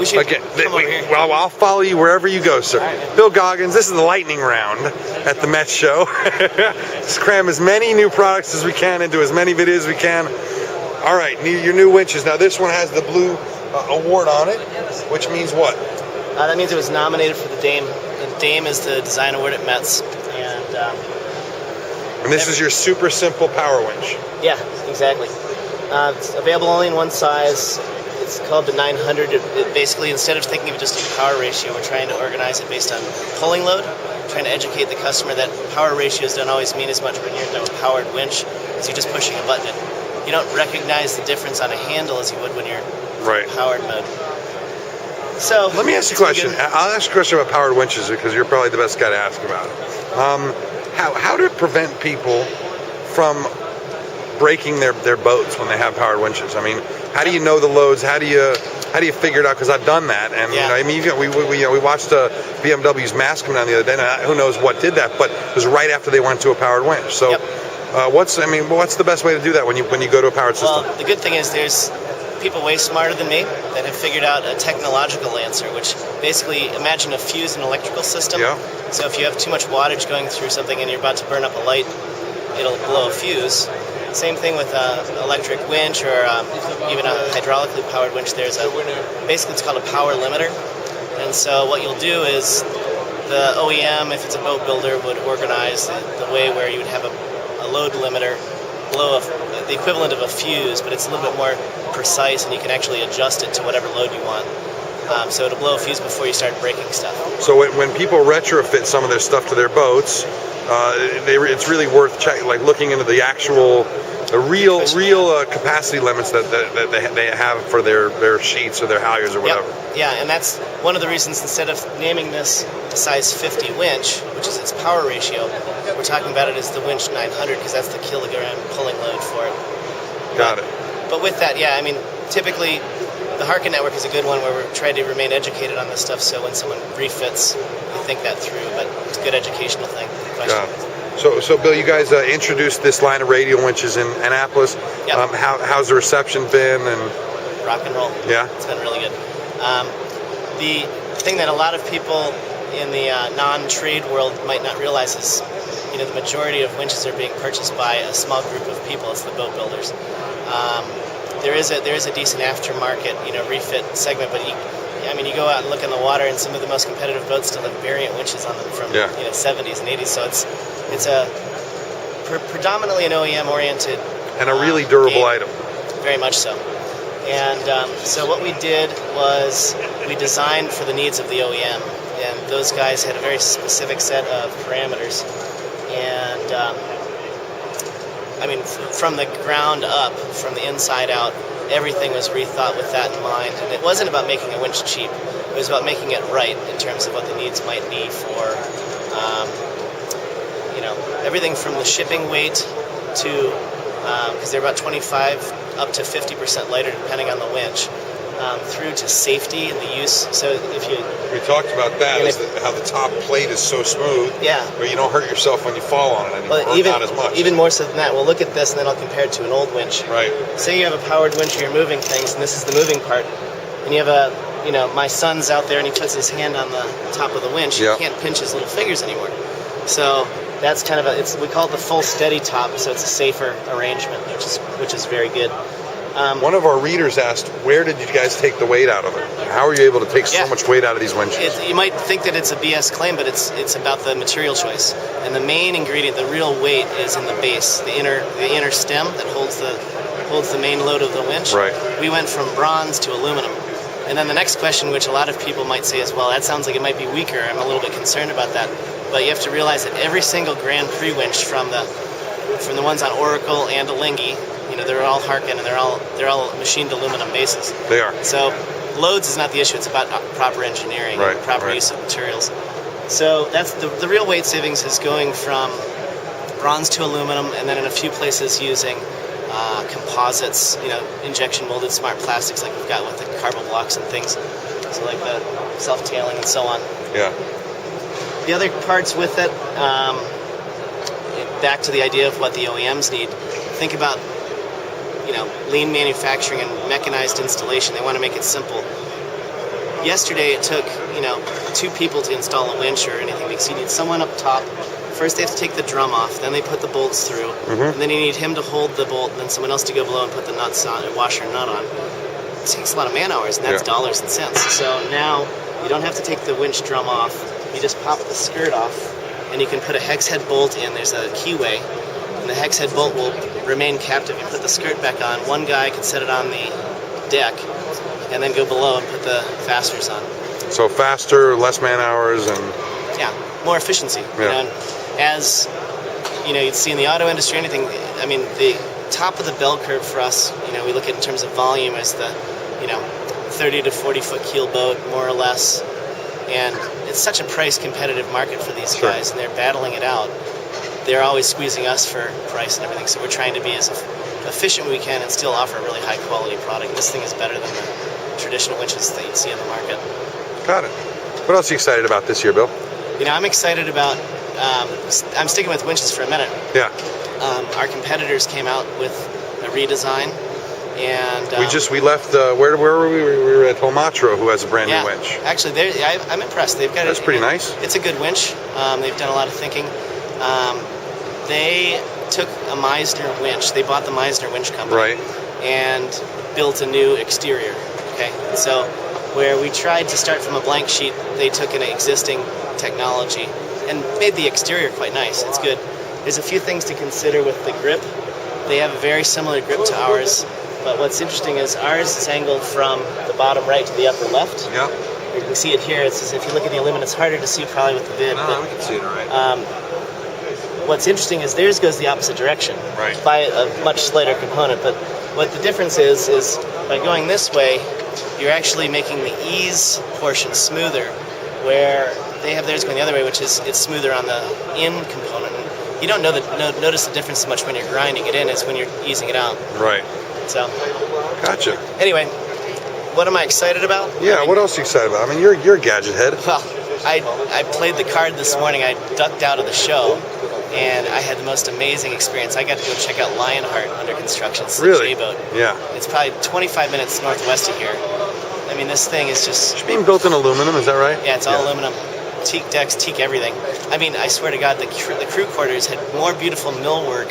We should come over here. Well, I'll follow you wherever you go, sir. Right. Bill Goggins, this is the lightning round at the Met Show. Let's cram as many new products as we can into as many videos as we can. All right, your new winches. Now this one has the blue award on it, which means what? That means it was nominated for the Dame. The Dame is the design award at Metz. And this is your super simple power winch. Yeah, exactly. It's available only in one size. It's called the 900. It basically, instead of thinking of just a power ratio, we're trying to organize it based on pulling load, trying to educate the customer that power ratios don't always mean as much when you're in a powered winch as you're just pushing a button. You don't recognize the difference on a handle as you would when you're powered mode. So let me ask you a question. I'll ask you a question about powered winches because you're probably the best guy to ask about it. How to prevent people from breaking their boats when they have powered winches? I mean, how do you know the loads? How do you figure it out? Because I've done that, and I mean, we watched BMW's mask come down the other day. And who knows what did that? But it was right after they went to a powered winch. So, what's the best way to do that when you go to a powered system? Well, the good thing is there's people way smarter than me that have figured out a technological answer, which basically, imagine a fuse in an electrical system. Yeah. So if you have too much wattage going through something and you're about to burn up a light, it'll blow a fuse. Same thing with an electric winch or even a hydraulically powered winch. Basically it's called a power limiter. And so what you'll do is the OEM, if it's a boat builder, would organize the way where you would have a load limiter blow the equivalent of a fuse, but it's a little bit more precise, and you can actually adjust it to whatever load you want. So it'll blow a fuse before you start breaking stuff. So when people retrofit some of their stuff to their boats, it's really worth looking into the actual, real capacity limits that they have for their sheets or their halyards or whatever. Yep. Yeah, and that's one of the reasons instead of naming this a size 50 winch, which is its power ratio, we're talking about it as the winch 900 because that's the kilogram pulling load for it. Got it. But with that, yeah, I mean, typically the Harken network is a good one where we're trying to remain educated on this stuff, so when someone refits, you think that through, but it's a good educational thing. Got it. So Bill, you guys introduced this line of radial winches in Annapolis. Yep. How's the reception been? And rock and roll. Yeah. It's been really good. The thing that a lot of people in the non-trade world might not realize is, the majority of winches are being purchased by a small group of people. It's the boat builders. There is a decent aftermarket, refit segment, but you go out and look in the water, and some of the most competitive boats still have variant winches on them from 70s and 80s. So it's a predominantly an OEM-oriented and a really durable item. Very much so. And so what we did was we designed for the needs of the OEM, and those guys had a very specific set of parameters. And from the ground up, from the inside out, everything was rethought with that in mind. And it wasn't about making a winch cheap. It was about making it right in terms of what the needs might be for, everything from the shipping weight to, because they're about 25 up to 50% lighter depending on the winch, through to safety and the use. So we talked about that, how the top plate is so smooth, where you don't hurt yourself when you fall on it anymore, not as much. Even more so than that, we'll look at this and then I'll compare it to an old winch. Right. Say you have a powered winch where you're moving things, and this is the moving part, and you have my son's out there and he puts his hand on the top of the winch, he can't pinch his little fingers anymore. So that's kind of we call it the full steady top, so it's a safer arrangement, which is very good. One of our readers asked, where did you guys take the weight out of it? How are you able to take so much weight out of these winches? You might think that it's a BS claim, but it's about the material choice. And the main ingredient, the real weight, is in the base, the inner stem that holds the main load of the winch. Right. We went from bronze to aluminum. And then the next question, which a lot of people might say is, well, that sounds like it might be weaker. I'm a little bit concerned about that. But you have to realize that every single Grand Prix winch from the ones on Oracle and Alinghi, they're all Harken, and they're all machined aluminum bases. They are. So loads is not the issue. It's about proper engineering, and proper use of materials. So that's the real weight savings is going from bronze to aluminum, and then in a few places using composites, injection molded smart plastics like we've got with the carbon blocks and things. So like the self-tailing and so on. Yeah. The other parts with it, back to the idea of what the OEMs need. Think about lean manufacturing and mechanized installation. They want to make it simple. yesterday it took, 2 people to install a winch or anything, because you need someone up top. First they have to take the drum off, then they put the bolts through, and then you need him to hold the bolt, and then someone else to go below and put the nuts on, and washer and nut on. It takes a lot of man hours, and that's dollars and cents. So now you don't have to take the winch drum off. You just pop the skirt off, and you can put a hex head bolt in. There's a keyway, and the hex head bolt will remain captive. You put the skirt back on. One guy can set it on the deck, and then go below and put the fasteners on. So faster, less man hours, and more efficiency. And as you'd see in the auto industry, anything. I mean, the top of the bell curve for us, we look at in terms of volume as the, 30 to 40 foot keel boat, more or less. And it's such a price competitive market for these guys, and they're battling it out. They're always squeezing us for price and everything, so we're trying to be as efficient as we can and still offer a really high quality product. This thing is better than the traditional winches that you'd see in the market. Got it. What else are you excited about this year, Bill? I'm excited about, I'm sticking with winches for a minute. Yeah. Our competitors came out with a redesign, and we left. Where were we? We were at Homatro, who has a brand new winch. Actually, I'm impressed. They've got That's pretty nice. It's a good winch. They've done a lot of thinking. They took a Meisner winch. They bought the Meisner winch company, and built a new exterior. Okay, so where we tried to start from a blank sheet, they took an existing technology and made the exterior quite nice. It's good. There's a few things to consider with the grip. They have a very similar grip to ours, but what's interesting is ours is angled from the bottom right to the upper left. Yeah. You can see it here. It's as if you look at the aluminum, it's harder to see probably with the vid. No, we can see it all right. What's interesting is theirs goes the opposite direction by a much slighter component. But what the difference is by going this way, you're actually making the ease portion smoother, where they have theirs going the other way, which is it's smoother on the in component. You don't notice the difference so much when you're grinding it in as when you're easing it out. Right. So. Gotcha. Anyway, what am I excited about? Yeah. What else are you excited about? I mean, you're a gadget head. Well, I played the card this morning. I ducked out of the show, and I had the most amazing experience. I got to go check out Lionheart under construction. It's the J-boat. Yeah. It's probably 25 minutes northwest of here. I mean, this thing is just... It's being built in aluminum, is that right? Yeah, it's all aluminum. Teak decks, teak everything. I mean, I swear to God, the crew quarters had more beautiful millwork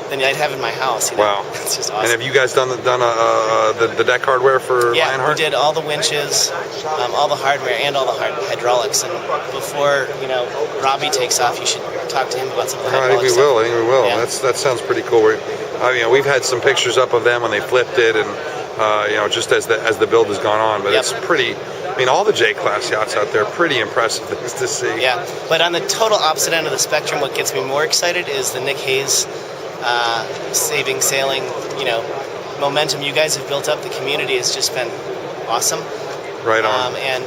than I'd have in my house. Wow. It's just awesome. And have you guys done the deck hardware for Lionheart? We did all the winches, all the hardware, and all the hydraulics. And before, Robbie takes off, you should talk to him about some of the hydraulics. I think we will. Yeah. That sounds pretty cool. We've had some pictures up of them when they flipped it, and just as the build has gone on. But it's pretty. I mean, all the J-class yachts out there, pretty impressive things to see. Yeah, but on the total opposite end of the spectrum, what gets me more excited is the Nick Hayes saving sailing, momentum you guys have built up. The community has just been awesome. Right on. And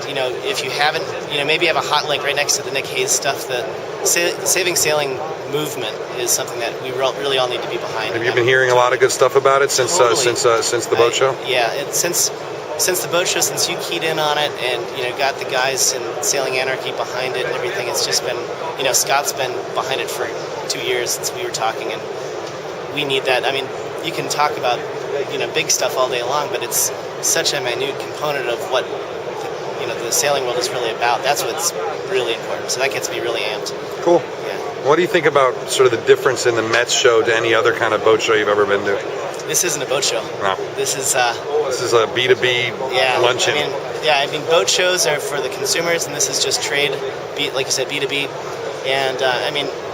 if you haven't, maybe you have a hot link right next to the Nick Hayes stuff. The saving sailing movement is something that we really all need to be behind. Have you been hearing a lot of good stuff about it since the boat show? Yeah, since the boat show, since you keyed in on it, and got the guys in Sailing Anarchy behind it and everything, it's just been, Scott's been behind it for 2 years since we were talking, and we need that. I mean, you can talk about big stuff all day long, but it's such a minute component of what the sailing world is really about. That's what's really important. So that gets me really amped. Cool. Yeah. What do you think about sort of the difference in the Mets show to any other kind of boat show you've ever been to? This isn't a boat show. No. This is a B2B luncheon. I mean, boat shows are for the consumers, and this is just trade, like you said, B2B. And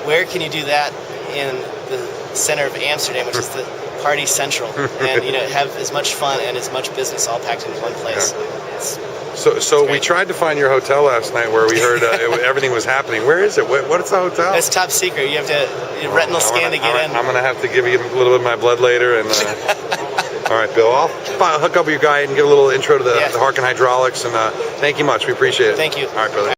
where can you do that in the center of Amsterdam, which is the party central, and have as much fun and as much business all packed in one place. Yeah. So we tried to find your hotel last night where we heard everything was happening. Where is it? What's the hotel? It's top secret. You have to retinal scan to get in. I'm going to have to give you a little bit of my blood later. And all right, Bill, I'll hook up with your guy and give a little intro to the Harken hydraulics. And thank you much. We appreciate it. Thank you. All right, brother.